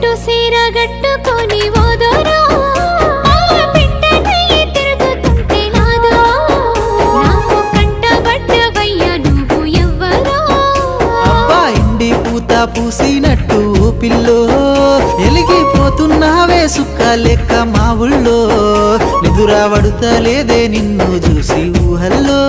పట్టు సీర గట్టుకొని ఓదోరో పిట్టనయ్యి తిరుగుతుంటే నాదో నాకు కంటబడ్డవయ్యా నువ్వు ఎవ్వరో అబ్బా ఇండి పూత పూసినట్టు పిల్లో ఎలిగిపోతున్నావే సుక్క లెక్క మా ఊళ్ళో నిదురా పడుతలేదే నిన్ను చూసి ఊహల్లో